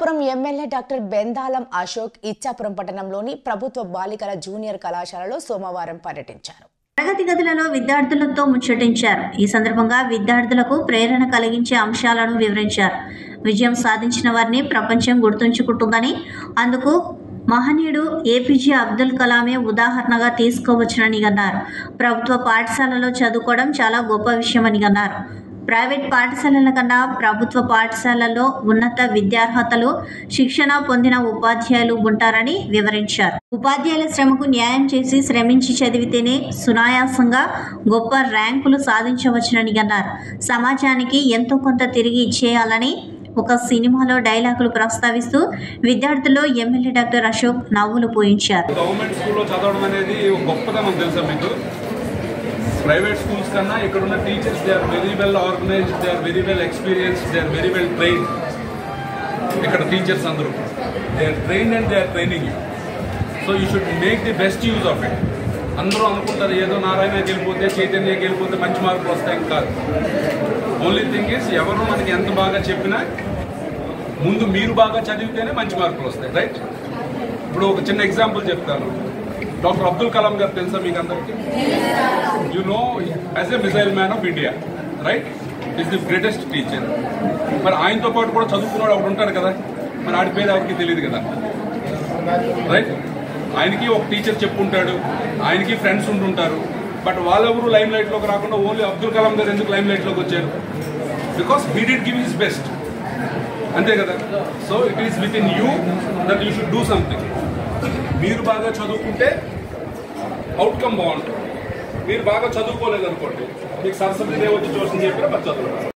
Ichchapuram MLA doctor Bendalam Ashok Ichchapuram పట్టణంలోని ప్రభుత్వ బాలికల జూనియర్ కళాశాలలో సోమవారం పర్యటించారు. తరగతి గదులలో విద్యార్థులతో ముచ్చటించారు. ఈ సందర్భంగా విద్యార్థులకు ప్రేరణ కలిగించే అంశాలను వివరించారు. విజయం సాధించిన వారిని ప్రపంచం గుర్తుంచుకుంటుందని, అందుకు మహనీయుడు ఏపీజే అబ్దుల్ కలామే ఉదాహరణగా తీసుకోవచ్చునని అన్నారు. ప్రభుత్వ పాఠశాలలో చదువుకోవడం చాలా గొప్ప విషయమని అన్నారు. ప్రైవేట్ పాఠశాలల కన్నా ప్రభుత్వ పాఠశాలల్లో ఉన్నత విద్యార్హతలు, శిక్షణ పొందిన ఉపాధ్యాయులు ఉంటారని వివరించారు. ఉపాధ్యాయుల శ్రమకు న్యాయం చేసి శ్రమించి చదివితేనే సునాయాసంగా గొప్ప ర్యాంకులు సాధించవచ్చునని అన్నారు. సమాజానికి ఎంతో కొంత తిరిగి ఇచ్చేయాలని ఒక సినిమాలో డైలాగులు ప్రస్తావిస్తూ విద్యార్థుల్లో ఎమ్మెల్యే డాక్టర్ అశోక్ నవ్వులు పోయించారు. గవర్నమెంట్ స్కూల్లో చదవడం అనేది గొప్పతనం తెలుసా మీకు? ప్రైవేట్ స్కూల్స్ కన్నా ఇక్కడ ఉన్న teachers they are very well organised, they are very well experienced, they are very well trained. ఇక్కడ టీచర్స్ అందరూ they are trained and they are training you. So you should make the best use of it. అందరూ అనుకుంటారు ఏదో నారాయణకి వెళ్ళిపోతే, చైతన్యకి వెళ్ళిపోతే మంచి మార్కులు వస్తాయని కాదు. ఓన్లీ థింగ్ ఈస్ ఎవరు మనకి ఎంత బాగా చెప్పినా ముందు మీరు బాగా చదివితేనే మంచి మార్కులు వస్తాయి, రైట్? ఇప్పుడు ఒక చిన్న ఎగ్జాంపుల్ చెప్తాను. డాక్టర్ అబ్దుల్ కలాం గారు తెలుసా మీకు అందరికీ? You know as a missile man of India, right? Is the greatest teacher. మరి ఆయనతో పాటు కూడా చదువుకున్నాడు ఒకడు ఉంటాడు కదా, మరి ఆడి పేరు ఎవరికి తెలియదు కదా, రైట్? ఆయనకి ఒక టీచర్ చెప్పుంటాడు, ఆయనకి ఫ్రెండ్స్ ఉంటుంటారు. బట్ వాళ్ళెవరు లైమ్ లైట్లోకి రాకుండా ఓన్లీ అబ్దుల్ కలాం గారు ఎందుకు లైమ్ లైట్లోకి వచ్చారు? Because he did give his best, అంతే కదా? So it is with in you that you should do something. మీరు బాగా చదువుకుంటే అవుట్కమ్ బాగుంటుంది. మీరు బాగా చదువుకోలేదు అనుకోండి, మీకు సరస్వతి దేవి వచ్చి చూసి చెప్పినా మరి చదువు